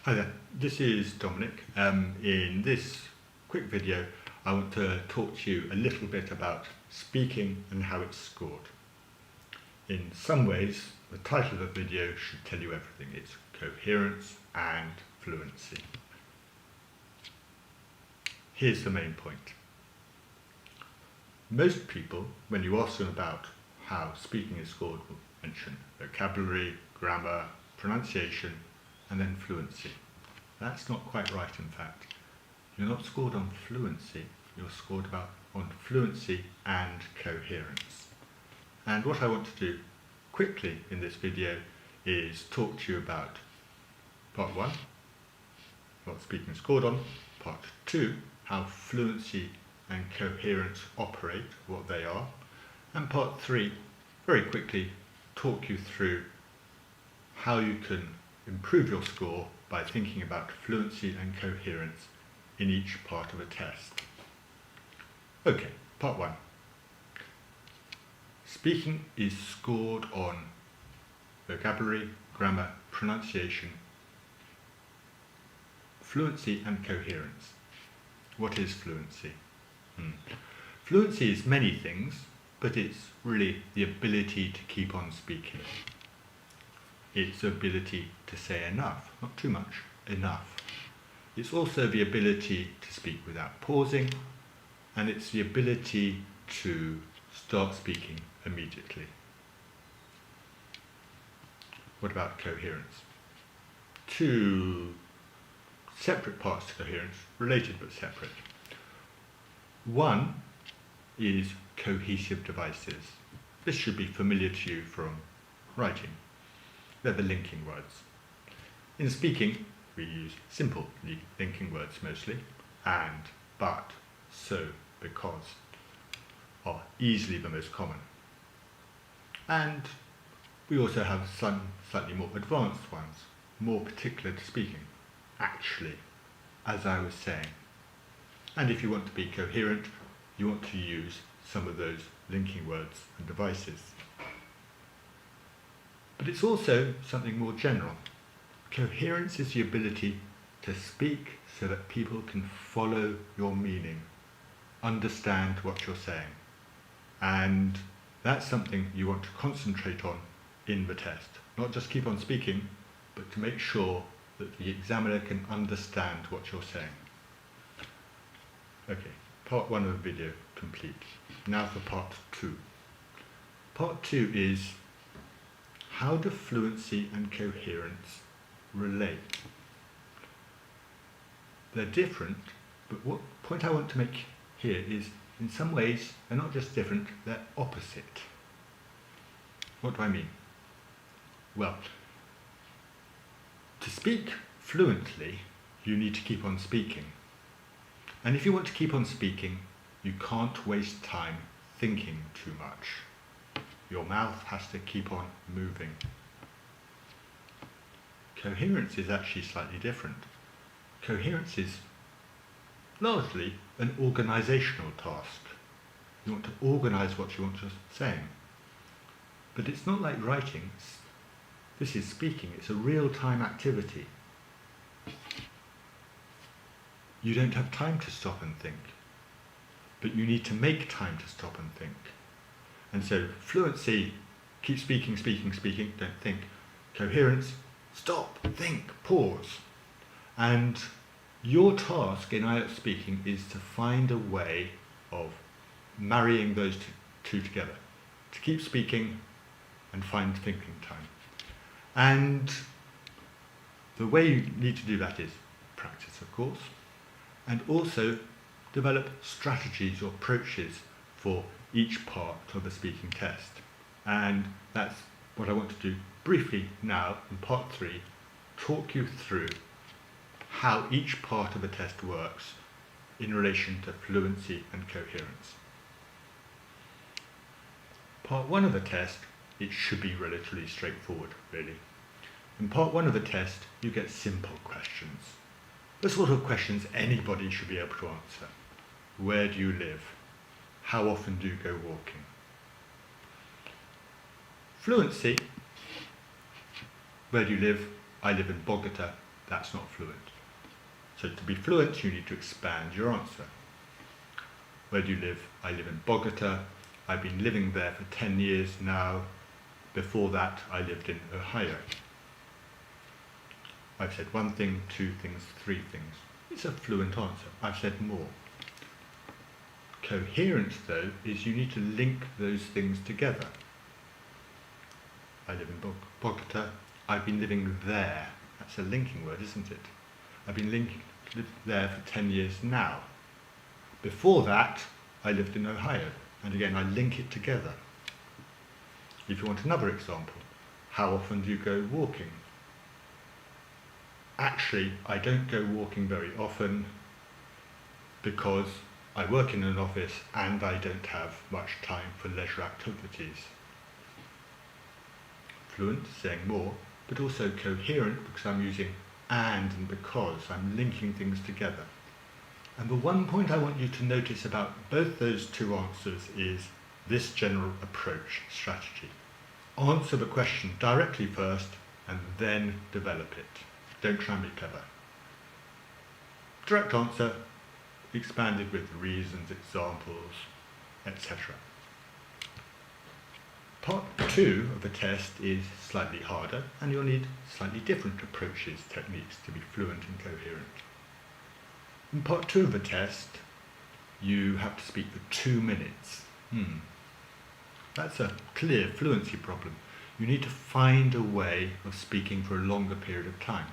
Hi there, this is Dominic. In this quick video I want to talk to you a little bit about speaking and how it's scored. In some ways the title of the video should tell you everything. It's Coherence and Fluency. Here's the main point. Most people, when you ask them about how speaking is scored, will mention vocabulary, grammar, pronunciation, and then fluency. That's not quite right, in fact. You're not scored on fluency, you're scored on fluency and coherence. And what I want to do quickly in this video is talk to you about part 1, what speaking is scored on, part 2, how fluency and coherence operate, what they are, and part 3, very quickly talk you through how you can improve your score by thinking about fluency and coherence in each part of a test. Okay, part 1. Speaking is scored on vocabulary, grammar, pronunciation, fluency and coherence. What is fluency? Fluency is many things, but it's really the ability to keep on speaking. It's the ability to say enough, not too much, enough. It's also the ability to speak without pausing, and it's the ability to start speaking immediately. What about coherence? Two separate parts to coherence, related but separate. One is cohesive devices. This should be familiar to you from writing. They're the linking words. In speaking, we use simple linking words mostly, and, but, so, because are easily the most common. And we also have some slightly more advanced ones, more particular to speaking, actually, as I was saying. And if you want to be coherent, you want to use some of those linking words and devices. But it's also something more general. Coherence is the ability to speak so that people can follow your meaning, understand what you're saying. And that's something you want to concentrate on in the test. Not just keep on speaking, but to make sure that the examiner can understand what you're saying. Okay, part 1 of the video complete. Now for part 2. Part 2 is, how do fluency and coherence relate? They're different, but what point I want to make here is, in some ways, they're not just different, they're opposite. What do I mean? Well, to speak fluently, you need to keep on speaking. And if you want to keep on speaking, you can't waste time thinking too much. Your mouth has to keep on moving. Coherence is actually slightly different. Coherence is largely an organisational task. You want to organise what you want to say. But it's not like writing. This is speaking. It's a real-time activity. You don't have time to stop and think. But you need to make time to stop and think. And so fluency, keep speaking, speaking, speaking, don't think. Coherence, stop, think, pause. And your task in IELTS speaking is to find a way of marrying those two together. To keep speaking and find thinking time. And the way you need to do that is practice, of course, and also develop strategies or approaches for each part of the speaking test. And that's what I want to do briefly now in part 3, talk you through how each part of the test works in relation to fluency and coherence. Part 1 of the test, it should be relatively straightforward, really. In part 1 of the test, you get simple questions. The sort of questions anybody should be able to answer. Where do you live? How often do you go walking? Fluency, where do you live? I live in Bogota. That's not fluent. So to be fluent, you need to expand your answer. Where do you live? I live in Bogota. I've been living there for 10 years now. Before that, I lived in Ohio. I've said one thing, two things, three things. It's a fluent answer. I've said more. Coherence, though, is you need to link those things together. I live in Bogota. I've been living there. That's a linking word, isn't it? I've been lived there for 10 years now. Before that, I lived in Ohio. And again, I link it together. If you want another example, how often do you go walking? Actually, I don't go walking very often because I work in an office and I don't have much time for leisure activities. Fluent, saying more, but also coherent because I'm using and because. I'm linking things together. And the one point I want you to notice about both those two answers is this general approach strategy. Answer the question directly first and then develop it. Don't try and be clever. Direct answer, expanded with reasons, examples, etc. Part 2 of the test is slightly harder, and you'll need slightly different approaches, techniques to be fluent and coherent. In part 2 of the test, you have to speak for 2 minutes. That's a clear fluency problem. You need to find a way of speaking for a longer period of time.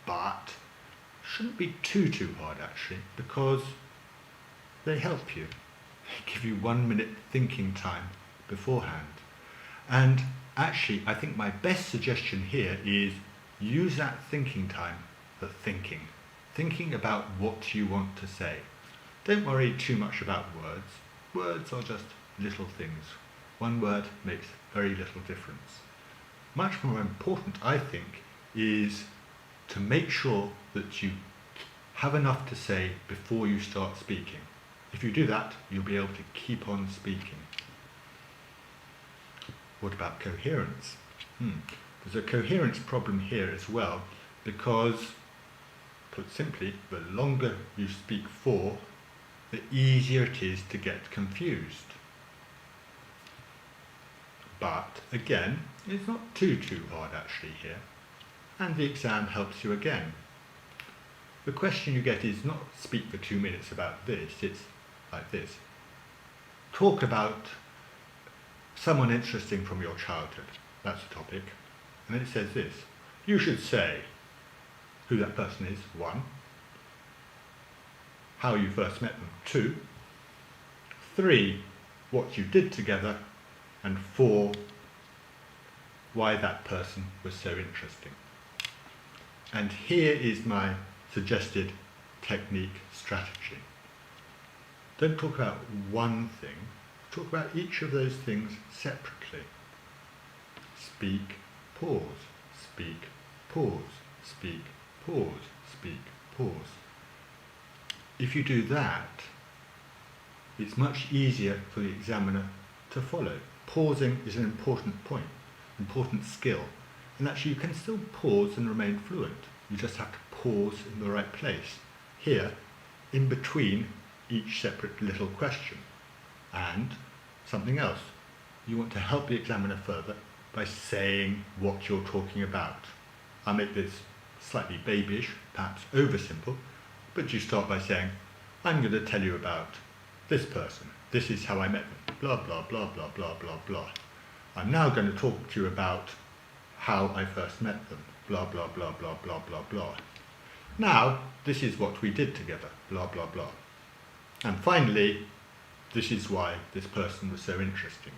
But shouldn't be too hard actually, because they help you. They give you 1 minute thinking time beforehand. And actually, I think my best suggestion here is use that thinking time for thinking. Thinking about what you want to say. Don't worry too much about words. Words are just little things. One word makes very little difference. Much more important, I think, is to make sure that you have enough to say before you start speaking. If you do that, you'll be able to keep on speaking. What about coherence? There's a coherence problem here as well, because, put simply, the longer you speak for, the easier it is to get confused. But again, it's not too hard actually here, and the exam helps you again. The question you get is not speak for 2 minutes about this, it's like this. Talk about someone interesting from your childhood. That's the topic. And then it says this. You should say who that person is, 1. How you first met them, 2. 3. What you did together. And 4. Why that person was so interesting. And here is my suggested technique strategy. Don't talk about one thing. Talk about each of those things separately. Speak, pause, speak, pause, speak, pause, speak, pause. If you do that, it's much easier for the examiner to follow. Pausing is an important point, important skill. And actually you can still pause and remain fluent. You just have to pause in the right place. Here, in between each separate little question. And something else. You want to help the examiner further by saying what you're talking about. I'll make this slightly babyish, perhaps oversimple, but you start by saying, I'm going to tell you about this person. This is how I met them. Blah, blah, blah, blah, blah, blah, blah. I'm now going to talk to you about how I first met them. Blah, blah, blah, blah, blah, blah, blah. Now, this is what we did together. Blah, blah, blah. And finally, this is why this person was so interesting.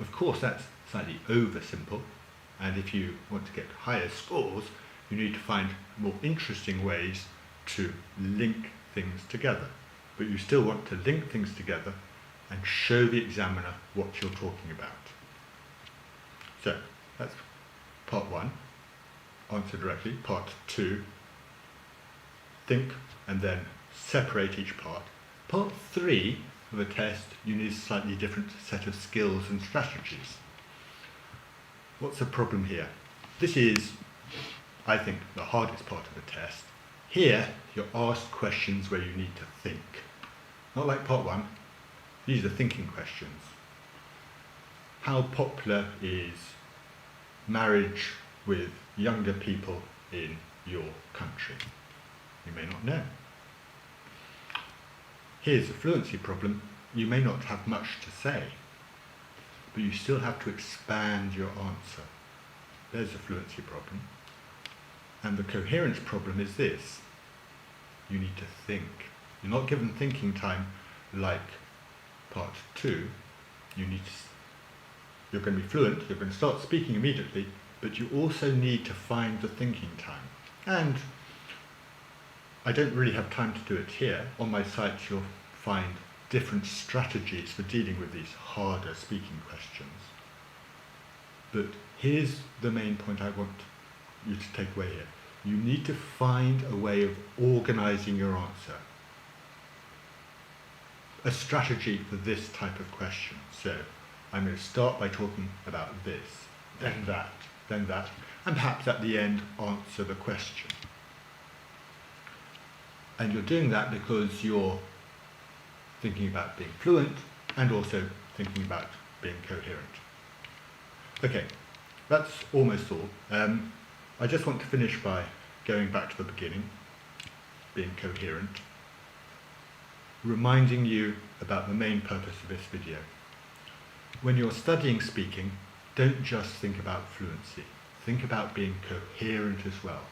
Of course, that's slightly oversimple, and if you want to get higher scores, you need to find more interesting ways to link things together. But you still want to link things together and show the examiner what you're talking about. So, that's part 1, answer directly. Part 2, think and then separate each part. Part 3 of the test, you need a slightly different set of skills and strategies. What's the problem here? This is, I think, the hardest part of the test. Here, you're asked questions where you need to think. Not like part 1, these are thinking questions. How popular is marriage with younger people in your country? You may not know. Here's a fluency problem. You may not have much to say, but you still have to expand your answer. There's a fluency problem. And the coherence problem is this. You need to think. You're not given thinking time like part 2. You're going to be fluent, you're going to start speaking immediately, but you also need to find the thinking time. And I don't really have time to do it here. On my site you'll find different strategies for dealing with these harder speaking questions. But here's the main point I want you to take away here. You need to find a way of organising your answer. A strategy for this type of question. So I'm going to start by talking about this, then that, and perhaps at the end answer the question. And you're doing that because you're thinking about being fluent and also thinking about being coherent. Okay, that's almost all. I just want to finish by going back to the beginning, being coherent, reminding you about the main purpose of this video. When you're studying speaking, don't just think about fluency. Think about being coherent as well,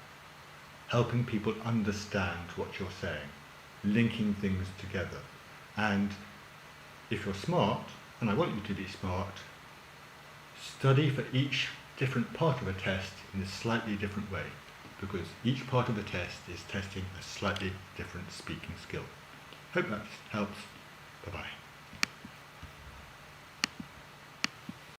helping people understand what you're saying, linking things together. And if you're smart, and I want you to be smart, study for each different part of a test in a slightly different way, because each part of the test is testing a slightly different speaking skill. Hope that helps. Bye-bye.